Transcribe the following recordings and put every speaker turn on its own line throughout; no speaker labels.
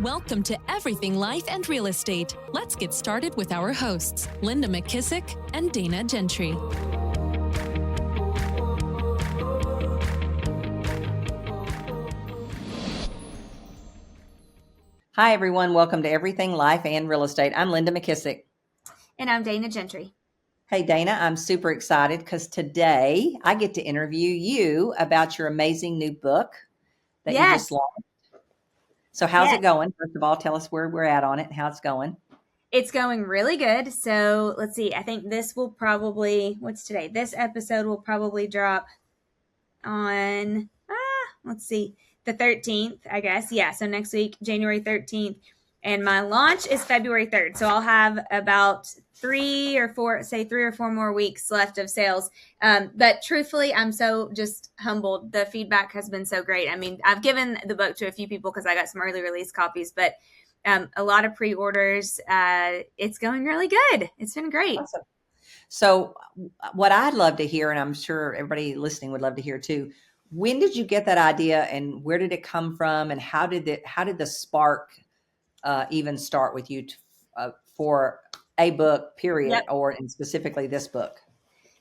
Welcome to Everything Life and Real Estate. Let's get started with our hosts, Linda McKissick and Dana Gentry.
Hi, everyone. Welcome to Everything Life and Real Estate. I'm Linda McKissick.
And I'm Dana Gentry.
Hey, Dana, I'm super excited because today I get to interview you about your amazing new book that you just launched. So how's it going? First of all, tell us where we're at on it and how it's going.
It's going really good. So let's see. I think this will probably, what's today? This episode will probably drop on, the 13th, I guess. Yeah. So next week, January 13th. And my launch is February 3rd. So I'll have about 3 or 4 more weeks left of sales. But truthfully, I'm so just humbled. The feedback has been so great. I mean, I've given the book to a few people because I got some early release copies, but a lot of pre-orders. It's going really good. It's been great.
Awesome. So what I'd love to hear, and I'm sure everybody listening would love to hear too, when did you get that idea and where did it come from? And how did the spark even start with you for a book, period,
Yep.
or specifically this book?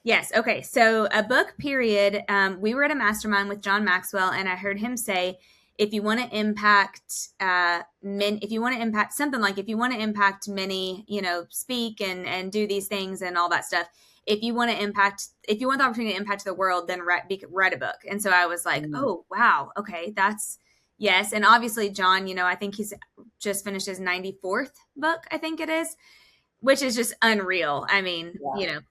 Yes. Okay. So a book, period. We were at a mastermind with John Maxwell, and I heard him say, if you want to impact if you want to impact many, speak and do these things and all that stuff. If you want the opportunity to impact the world, then write a book. And so I was like, oh, wow. Okay. Yes. And obviously John, I think he's just finished his 94th book, I think it is, which is just unreal. I mean,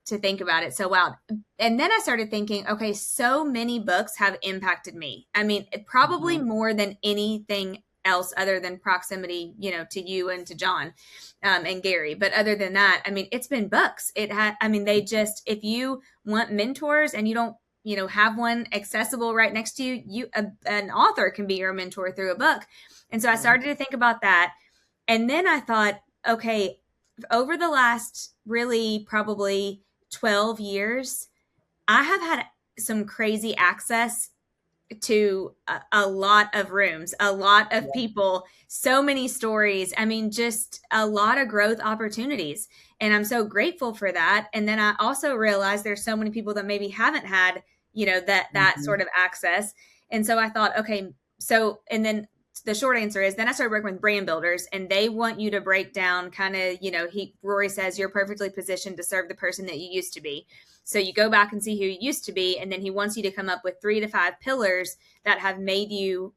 to think about it. So, wow. And then I started thinking, okay, so many books have impacted me. I mean, probably more than anything else other than proximity, to you and to John and Gary. But other than that, I mean, it's been books. If you want mentors and you don't, have one accessible right next to you, an author can be your mentor through a book. And so I started to think about that. And then I thought, okay, over the last really probably 12 years, I have had some crazy access to a lot of rooms, a lot of people, so many stories. I mean, just a lot of growth opportunities. And I'm so grateful for that. And then I also realized there's so many people that maybe haven't had, that sort of access. And so I thought, okay, and then the short answer is then I started working with brand builders, and they want you to break down kind of, Rory says you're perfectly positioned to serve the person that you used to be. So you go back and see who you used to be. And then he wants you to come up with 3 to 5 pillars that have made you,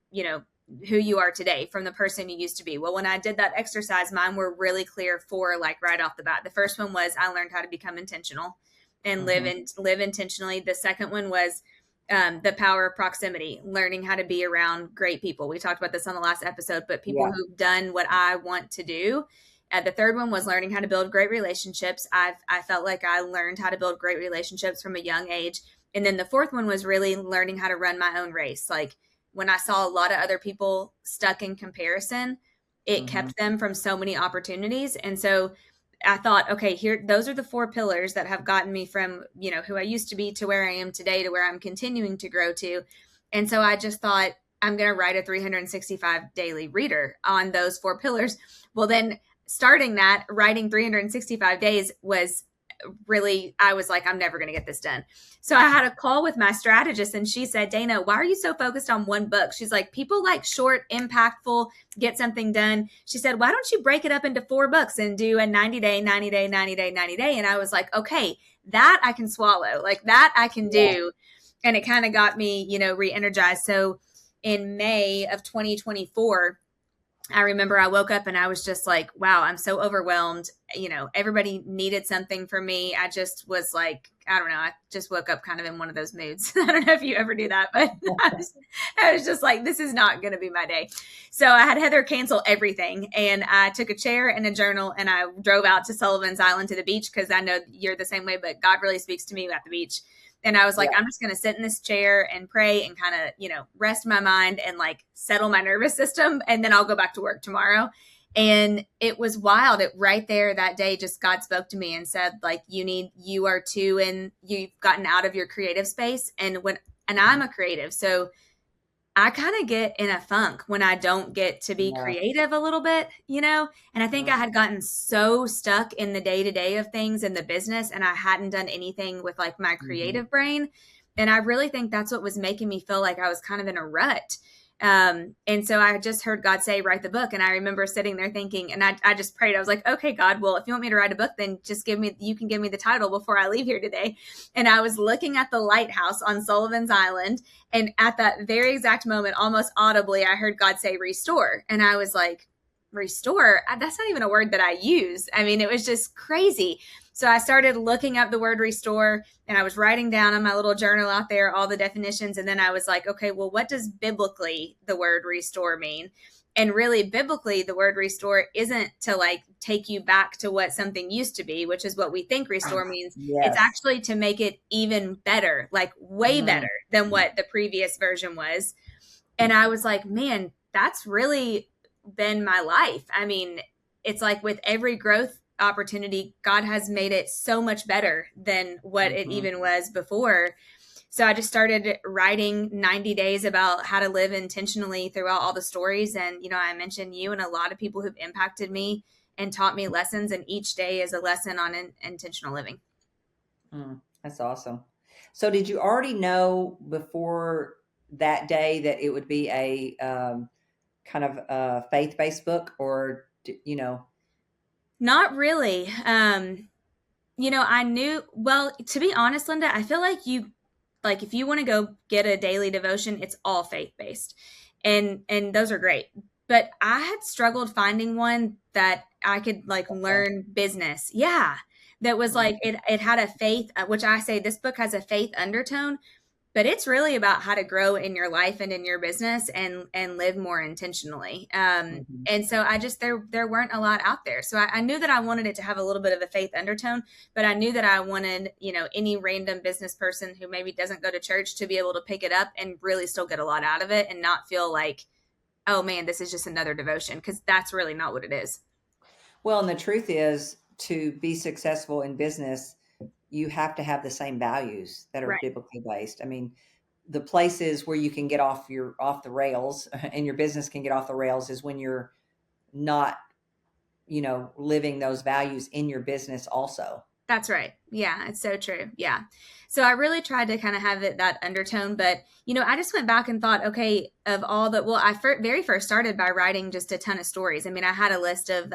who you are today from the person you used to be. Well, when I did that exercise, mine were really clear 4, like right off the bat. The first one was I learned how to become intentional and live intentionally. The second one was the power of proximity, learning how to be around great people. We talked about this on the last episode, but people who've done what I want to do. The third one was learning how to build great relationships. I felt like I learned how to build great relationships from a young age. And then the fourth one was really learning how to run my own race. Like when I saw a lot of other people stuck in comparison, it kept them from so many opportunities. And so I thought, okay, those are the 4 pillars that have gotten me from, who I used to be to where I am today to where I'm continuing to grow to. And so I just thought I'm going to write a 365 daily reader on those 4 pillars. Well, then starting that, writing 365 days was really, I was like, I'm never going to get this done. So I had a call with my strategist, and she said, Dana, why are you so focused on one book? She's like, people like short, impactful, get something done. She said, why don't you break it up into 4 books and do a 90-day, 90-day, 90-day, 90-day? And I was like, okay, that I can swallow, like that I can do. And it kind of got me, re-energized. So in May of 2024, I remember I woke up and I was just like, wow, I'm so overwhelmed. Everybody needed something from me. I just was like, I don't know. I just woke up kind of in one of those moods. I don't know if you ever do that, but I was just like, this is not going to be my day. So I had Heather cancel everything, and I took a chair and a journal, and I drove out to Sullivan's Island to the beach, because I know you're the same way, but God really speaks to me at the beach. And I was like, I'm just going to sit in this chair and pray and kind of, rest my mind and like settle my nervous system. And then I'll go back to work tomorrow. And it was wild. It right there that day, just God spoke to me and said, like, you are too, and you've gotten out of your creative space. And I'm a creative. So I kind of get in a funk when I don't get to be
Yeah.
creative a little bit, and I think
Mm,
I had gotten so stuck in the day to day of things in the business, and I hadn't done anything with like my
mhm.
creative brain. And I really think that's what was making me feel like I was kind of in a rut. And so I just heard God say, write the book. And I remember sitting there thinking, and I just prayed. I was like, okay, God, well, if you want me to write a book, then just you can give me the title before I leave here today. And I was looking at the lighthouse on Sullivan's Island. And at that very exact moment, almost audibly, I heard God say, restore. And I was like, restore? That's not even a word that I use. I mean, it was just crazy. So I started looking up the word restore, and I was writing down on my little journal out there all the definitions. And then I was like, okay, well, what does biblically the word restore mean? And really, biblically, the word restore isn't to like take you back to what something used to be, which is what we think restore means. It's
Yes.
actually to make it even better, like way
Mm,
better than what the previous version was. And I was like, man, that's really been my life. I mean, it's like with every growth opportunity, God has made it so much better than what it
mhm.
even was before. So I just started writing 90 days about how to live intentionally throughout all the stories. And, I mentioned you and a lot of people who've impacted me and taught me lessons. And each day is a lesson on intentional living.
That's awesome. So did you already know before that day that it would be a kind of a faith-based book, or
Not really. I knew, well, to be honest, Linda, I feel like if you want to go get a daily devotion, it's all faith based. And those are great. But I had struggled finding one that I could like
okay.
learn business. Yeah. That was
Mm,
like it had a faith, which I say this book has a faith undertone, but it's really about how to grow in your life and in your business and live more intentionally.
mhm.
And so I just there weren't a lot out there. So I knew that I wanted it to have a little bit of a faith undertone, but I knew that I wanted any random business person who maybe doesn't go to church to be able to pick it up and really still get a lot out of it and not feel like, oh man, this is just another devotion, because that's really not what it is.
Well, and the truth is, to be successful in business, you have to have the same values that are
Right.
biblically based. I mean, the places where you can get off the rails and your business can get off the rails is when you're not, living those values in your business also.
That's right. Yeah, it's so true. Yeah. So I really tried to kind of have that undertone, but I just went back and thought, okay, of all the, well, I very first started by writing just a ton of stories. I mean, I had a list of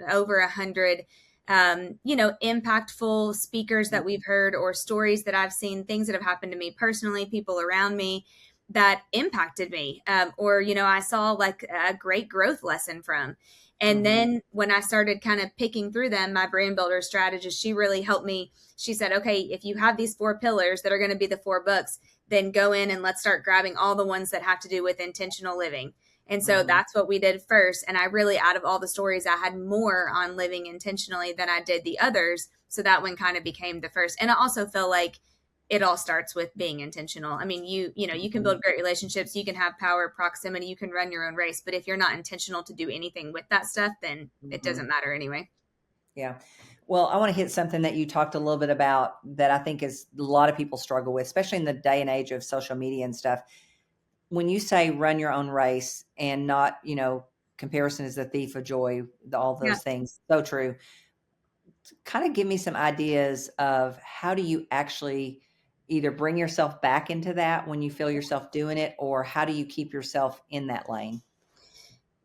over 100, impactful speakers that we've heard, or stories that I've seen, things that have happened to me personally, people around me that impacted me, or I saw like a great growth lesson from. And
Mhm.
then when I started kind of picking through them, my brand builder strategist, she really helped me. She said, okay, if you have these 4 pillars that are going to be the 4 books, then go in and let's start grabbing all the ones that have to do with intentional living. And so
Mhm.
that's what we did first. And I really, out of all the stories, I had more on living intentionally than I did the others. So that one kind of became the first. And I also feel like it all starts with being intentional. I mean, you can
Mhm.
build great relationships, you can have power, proximity, you can run your own race, but if you're not intentional to do anything with that stuff, then it
Mhm.
doesn't matter anyway.
Yeah. Well, I want to hit something that you talked a little bit about that I think is a lot of people struggle with, especially in the day and age of social media and stuff. When you say run your own race and not, comparison is the thief of joy, all
Yeah.
those things, so true. Kind of give me some ideas of how do you actually either bring yourself back into that when you feel yourself doing it, or how do you keep yourself in that lane?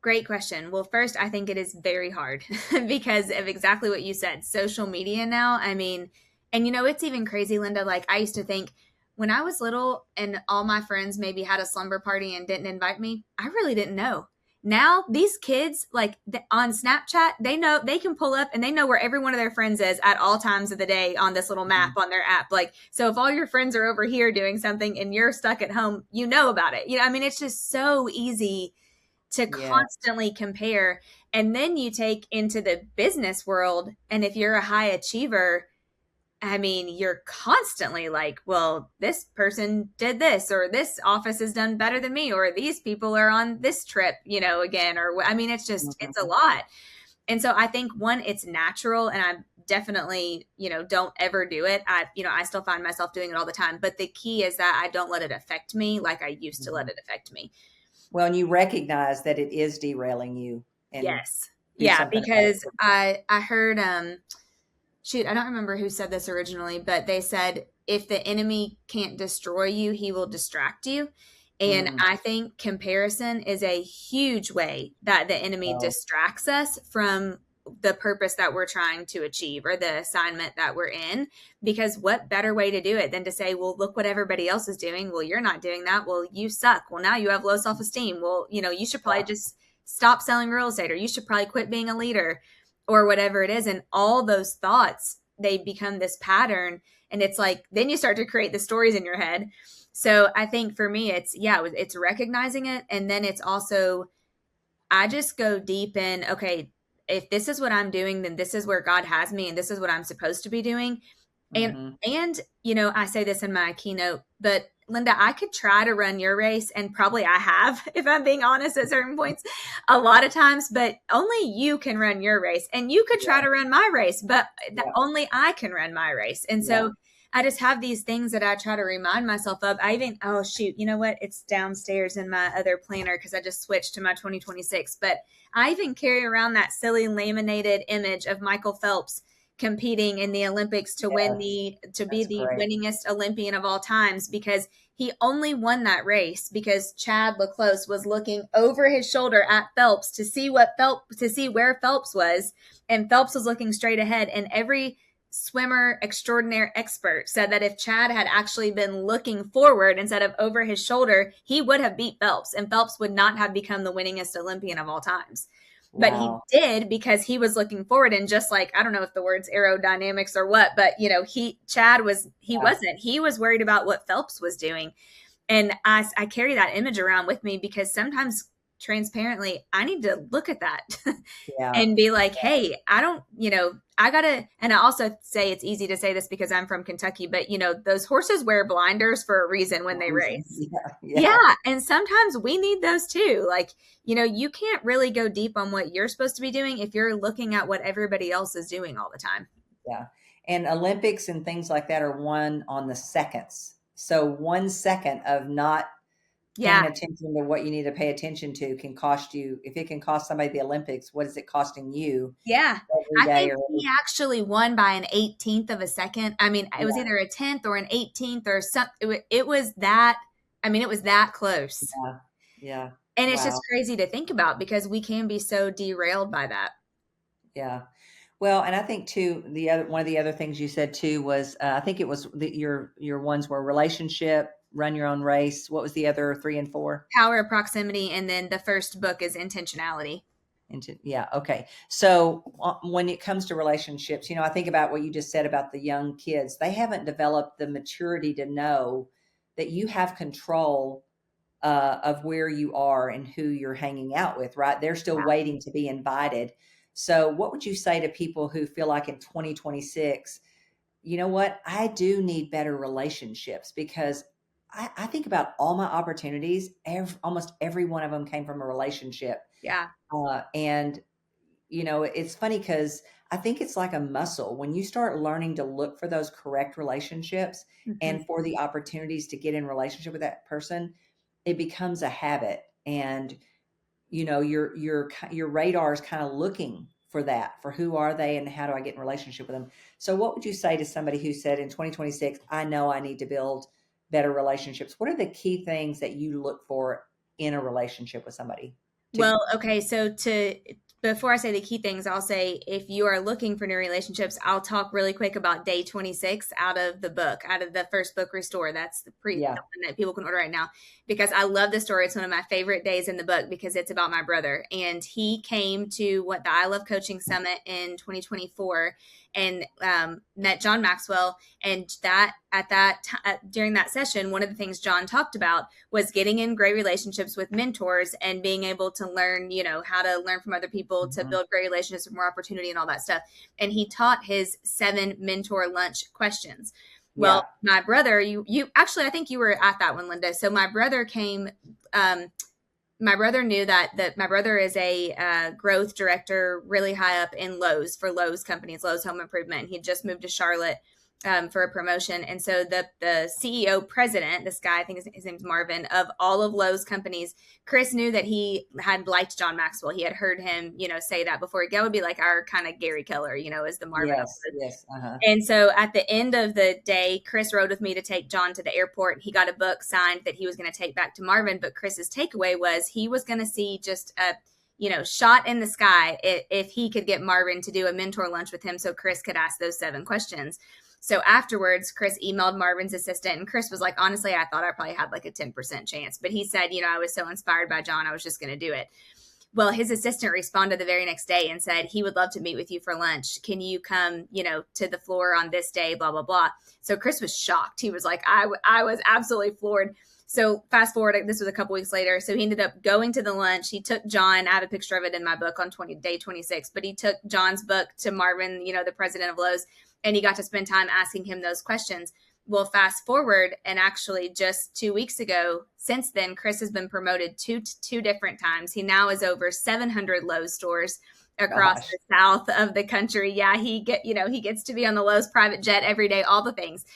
Great question. Well, first, I think it is very hard because of exactly what you said. Social media now, I mean, and it's even crazy, Linda. Like, I used to think when I was little and all my friends maybe had a slumber party and didn't invite me, I really didn't know. Now, these kids, like on Snapchat, they know they can pull up and they know where every one of their friends is at all times of the day on this little map
Mhm.
on their app. Like, so if all your friends are over here doing something and you're stuck at home, you know about it. I mean, it's just so easy to
Yeah.
constantly compare. And then you take into the business world, and if you're a high achiever, I mean, you're constantly like, well, this person did this, or this office is done better than me, or these people are on this trip, again, or I mean, it's a
Mhm.
lot. And so I think one, it's natural, and I definitely, don't ever do it. I still find myself doing it all the time. But the key is that I don't let it affect me like I used to let it affect me.
Well, and you recognize that it is derailing you, and
Yes.
do
Yeah,
something about
because
it.
I heard shoot, I don't remember who said this originally, but they said if the enemy can't destroy you, he will distract you. And I think comparison is a huge way that the enemy
Oh,
distracts us from the purpose that we're trying to achieve or the assignment that we're in. Because what better way to do it than to say, well, look what everybody else is doing. Well, you're not doing that. Well, you suck. Well, now you have low self-esteem. Well, you should probably just stop selling real estate, or you should probably quit being a leader, or whatever it is. And all those thoughts, they become this pattern. And it's like, then you start to create the stories in your head. So I think for me, it's recognizing it. And then it's also, I just go deep in, okay, if this is what I'm doing, then this is where God has me and this is what I'm supposed to be doing. And I say this in my keynote, but Linda, I could try to run your race, and probably I have, if I'm being honest, at certain points, a lot of times, but only you can run your race, and you could try to run my race, but only I can run my race. And so I just have these things that I try to remind myself of. I even, oh shoot, you know what? It's downstairs in my other planner because I just switched to my 2026, but I even carry around that silly laminated image of Michael Phelps competing in the Olympics to be the winningest Olympian of all times, because he only won that race because Chad LaClose was looking over his shoulder at Phelps to see where Phelps was, and Phelps was looking straight ahead. And every swimmer extraordinaire expert said that if Chad had actually been looking forward instead of over his shoulder, he would have beat Phelps, and Phelps would not have become the winningest Olympian of all times. But he did because he was looking forward, and just like, I don't know if the word's aerodynamics or what, but Chad wasn't. He was worried about what Phelps was doing. And I carry that image around with me because sometimes, transparently, I need to look at that and be like, hey, I don't, I gotta, and I also say it's easy to say this because I'm from Kentucky, but those horses wear blinders for a reason when they race. Yeah. And sometimes we need those too. Like, you can't really go deep on what you're supposed to be doing if you're looking at what everybody else is doing all the time.
Yeah. And Olympics and things like that are won on the seconds. So 1 second of not paying attention to what you need to pay attention to can cost you. If it can cost somebody the Olympics, what is it costing you?
Yeah. I think he actually won by an 18th of a second. I mean, it was either a 10th or an 18th or something. It was that, it was that close.
Yeah.
And it's just crazy to think about because we can be so derailed by that.
Yeah. Well, and I think too, one of the other things you said too was, I think it was your ones were relationship, run your own race. What was the other 3 and 4?
Power of proximity. And then the first book is intentionality.
Yeah. Okay. So when it comes to relationships, I think about what you just said about the young kids. They haven't developed the maturity to know that you have control of where you are and who you're hanging out with, right? They're still waiting to be invited. So what would you say to people who feel like in 2026, you know what, I do need better relationships? Because I think about all my opportunities, almost every one of them came from a relationship.
Yeah.
And, it's funny because I think it's like a muscle. When you start learning to look for those correct relationships and for the opportunities to get in relationship with that person, it becomes a habit. And, your radar is kind of looking for that, for who are they and how do I get in relationship with them? So what would you say to somebody who said in 2026, I know I need to build better relationships? What are the key things that you look for in a relationship with somebody?
Well, okay. So before I say the key things, I'll say if you are looking for new relationships, I'll talk really quick about day 26 out of the first book, Restore. That's the one that people can order right now, because I love the story. It's one of my favorite days in the book because it's about my brother. And he came to the I Love Coaching Summit in 2024 and met John Maxwell. And during that session, one of the things John talked about was getting in great relationships with mentors and being able to learn, how to learn from other people to build great relationships with more opportunity and all that stuff. And he taught his 7 mentor lunch questions. Well, my brother, you actually, I think you were at that one, Linda. So my brother came my brother knew that my brother is a growth director really high up in Lowe's, for Lowe's companies, Lowe's Home Improvement. He just moved to Charlotte for a promotion. And so the CEO president, this guy, I think his name's Marvin, of all of Lowe's companies, Chris knew that he had liked John Maxwell. He had heard him, say that before. That would be like our kind of Gary Keller, as the Marvin.
Yes. Uh-huh.
And so at the end of the day, Chris rode with me to take John to the airport. He got a book signed that he was going to take back to Marvin. But Chris's takeaway was he was going to see just a shot in the sky if he could get Marvin to do a mentor lunch with him so Chris could ask those 7 questions. So afterwards, Chris emailed Marvin's assistant, and Chris was like, honestly, I thought I probably had like a 10% chance. But he said, I was so inspired by John, I was just going to do it. Well, his assistant responded the very next day and said, he would love to meet with you for lunch. Can you come, to the floor on this day, blah, blah, blah. So Chris was shocked. He was like, I was absolutely floored. So fast forward, this was a couple weeks later. So he ended up going to the lunch. He took John, I have a picture of it in my book on day 26, but he took John's book to Marvin, the president of Lowe's, and he got to spend time asking him those questions. Well, fast forward, and actually just 2 weeks ago, since then, Chris has been promoted two different times. He now is over 700 Lowe's stores across the south of the country. Yeah, he gets to be on the Lowe's private jet every day, all the things.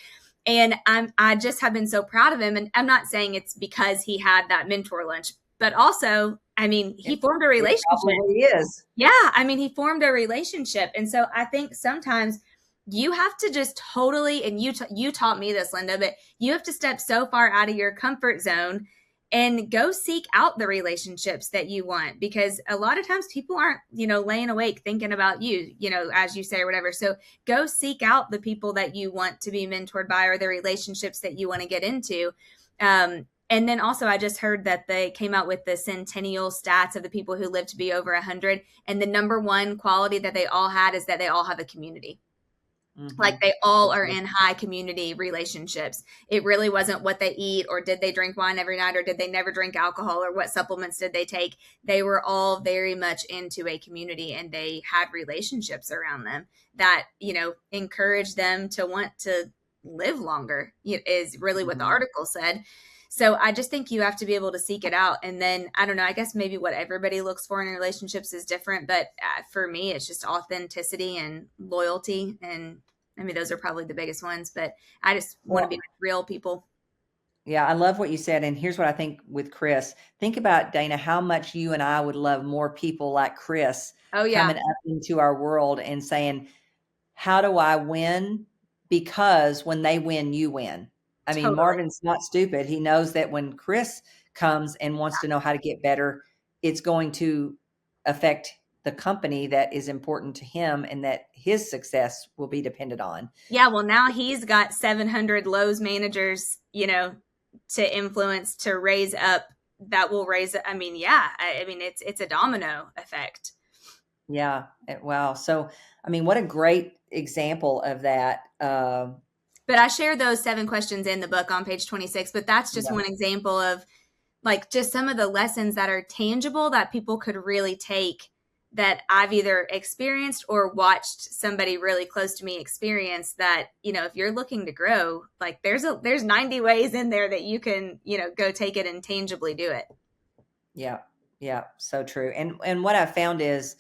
And I just have been so proud of him. And I'm not saying it's because he had that mentor lunch, but also, he formed a relationship.
He is.
Yeah, he formed a relationship. And so I think sometimes you have to just totally, and you taught me this, Linda, but you have to step so far out of your comfort zone and go seek out the relationships that you want, because a lot of times people aren't, laying awake thinking about you, as you say, or whatever. So go seek out the people that you want to be mentored by, or the relationships that you want to get into. And then also, I just heard that they came out with the centennial stats of the people who live to be over 100. And the number one quality that they all had is that they all have a community. Mm-hmm. Like they all are in high community relationships. It really wasn't what they eat, or did they drink wine every night, or did they never drink alcohol, or what supplements did they take. They were all very much into a community, and they had relationships around them that, encouraged them to want to live longer, is really what the article said. So I just think you have to be able to seek it out. And then, I don't know, I guess maybe what everybody looks for in relationships is different. But for me, it's just authenticity and loyalty. And those are probably the biggest ones. But I just want to be with real people.
Yeah, I love what you said. And here's what I think with Chris. Think about, Dana, how much you and I would love more people like Chris coming up into our world and saying, how do I win? Because when they win, you win. Totally. Marvin's not stupid. He knows that when Chris comes and wants to know how to get better, it's going to affect the company that is important to him, and that his success will be dependent on. Yeah.
Well, now he's got 700 Lowe's managers, to influence, to raise up, that will raise. It's a domino effect.
Yeah. Wow. So, what a great example of that.
But I share those 7 questions in the book on page 26, but that's just one example of like just some of the lessons that are tangible that people could really take, that I've either experienced or watched somebody really close to me experience, that, if you're looking to grow, like there's 90 ways in there that you can, go take it and tangibly do it.
Yeah. Yeah. So true. And what I've found is,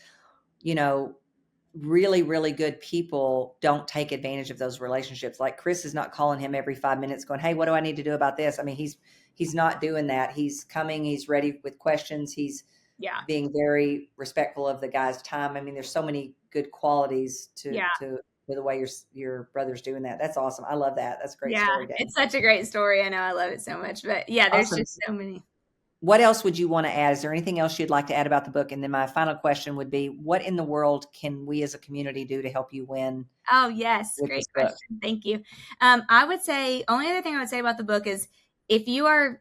really, really good people don't take advantage of those relationships. Like Chris is not calling him every 5 minutes going, hey, what do I need to do about this? He's not doing that. He's coming, he's ready with questions. He's being very respectful of the guy's time. There's so many good qualities to the way your brother's doing that. That's awesome. I love that. That's a great story, Dave.
It's such a great story. I know, I love it so much, but there's just so many.
What else would you want to add? Is there anything else you'd like to add about the book? And then my final question would be, what in the world can we as a community do to help you win?
Oh, yes. Great question. Thank you. I would say, only other thing I would say about the book is, if you are,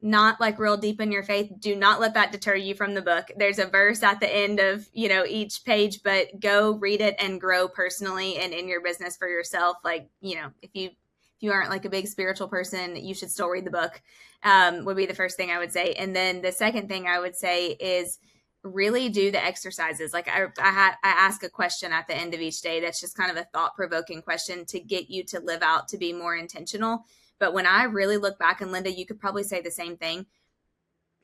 not like real deep in your faith, do not let that deter you from the book. There's a verse at the end of, each page, but go read it and grow personally and in your business for yourself. Like, if you aren't like a big spiritual person, you should still read the book, would be the first thing I would say. And then the second thing I would say is really do the exercises. Like I ask a question at the end of each day. That's just kind of a thought-provoking question to get you to live out, to be more intentional. But when I really look back, and Linda, you could probably say the same thing.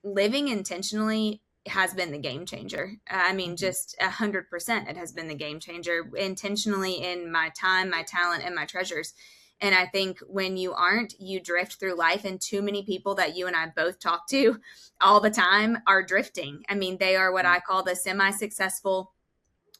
living intentionally has been the game changer. I mean, just 100%, it has been the game changer, intentionally in my time, my talent, and my treasures. And I think when you aren't, you drift through life, and too many people that you and I both talk to all the time are drifting. I mean, they are what I call the semi-successful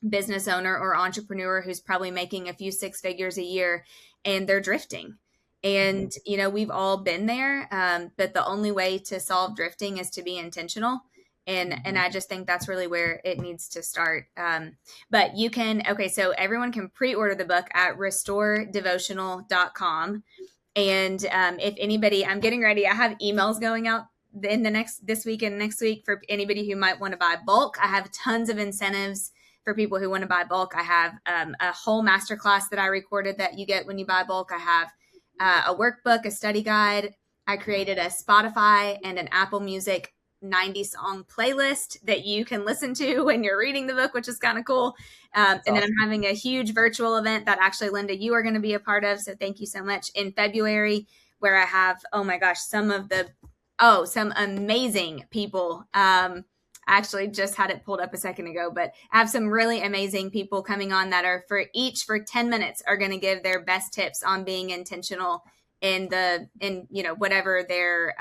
business owner or entrepreneur who's probably making a few six figures a year, and they're drifting. And, you know, we've all been there. But the only way to solve drifting is to be intentional. And I just think that's really where it needs to start. But you can, so everyone can pre-order the book at restoredevotional.com. And if anybody, I'm getting ready, I have emails going out in this week and next week for anybody who might want to buy bulk. I have tons of incentives for people who want to buy bulk. I have a whole masterclass that I recorded that you get when you buy bulk. I have a workbook, a study guide. I created a Spotify and an Apple Music 90 song playlist that you can listen to when you're reading the book, which is kind of cool. And then I'm having a huge virtual event that actually, Linda, you are going to be a part of. So thank you so much, in February, where I have, oh my gosh, some amazing people. I actually just had it pulled up a second ago, but I have some really amazing people coming on that are for 10 minutes are going to give their best tips on being intentional in whatever their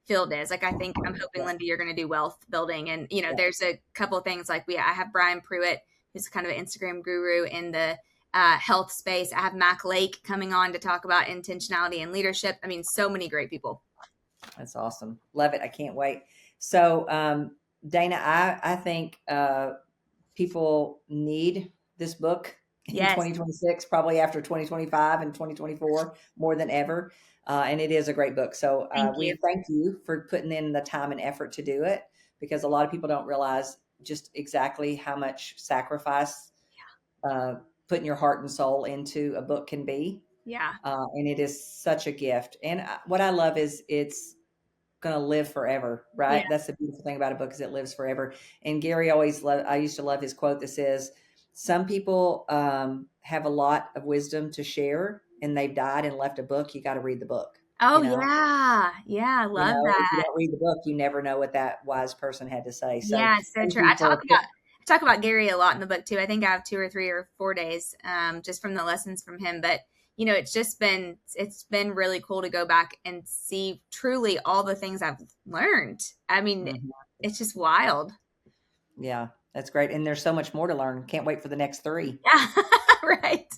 field is. Like, I'm hoping, Linda, you're going to do wealth building. And, there's a couple of things like I have Brian Pruitt, who's kind of an Instagram guru in the health space. I have Mac Lake coming on to talk about intentionality and leadership. I mean, so many great people.
That's awesome. Love it. I can't wait. So, Dana, I think people need this book in 2026, probably after 2025 and 2024 more than ever. And it is a great book. So we thank you for putting in the time and effort to do it, because a lot of people don't realize just exactly how much sacrifice putting your heart and soul into a book can be.
Yeah.
And it is such a gift. And what I love is it's going to live forever, right? Yeah. That's the beautiful thing about a book, is it lives forever. And Gary I used to love his quote that says, some people have a lot of wisdom to share, and they've died and left a book. You got to read the book.
Oh, yeah. Yeah. I love that.
If you don't read the book, you never know what that wise person had to say. So,
yeah, so true. I talk about Gary a lot in the book too. I think I have 2 or 3 or 4 days just from the lessons from him. But, it's been really cool to go back and see truly all the things I've learned. I mean, It's just wild.
Yeah, that's great. And there's so much more to learn. Can't wait for the next 3.
Yeah, right.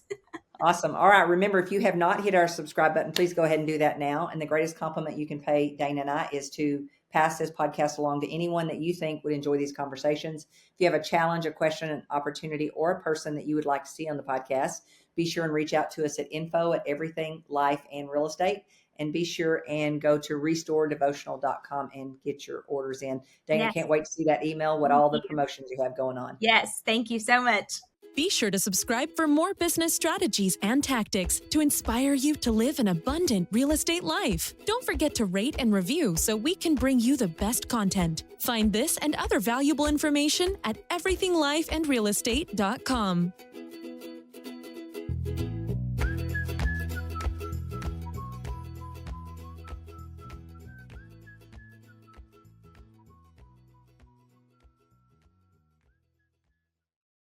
Awesome. All right. Remember, if you have not hit our subscribe button, please go ahead and do that now. And the greatest compliment you can pay Dana and I is to pass this podcast along to anyone that you think would enjoy these conversations. If you have a challenge, a question, an opportunity, or a person that you would like to see on the podcast, be sure and reach out to us at info@everything life and real estate. And be sure and go to restoredevotional.com and get your orders in. Dana, Can't wait to see that email, what all the promotions you have going on.
Yes. Thank you so much.
Be sure to subscribe for more business strategies and tactics to inspire you to live an abundant real estate life. Don't forget to rate and review so we can bring you the best content. Find this and other valuable information at everythinglifeandrealestate.com.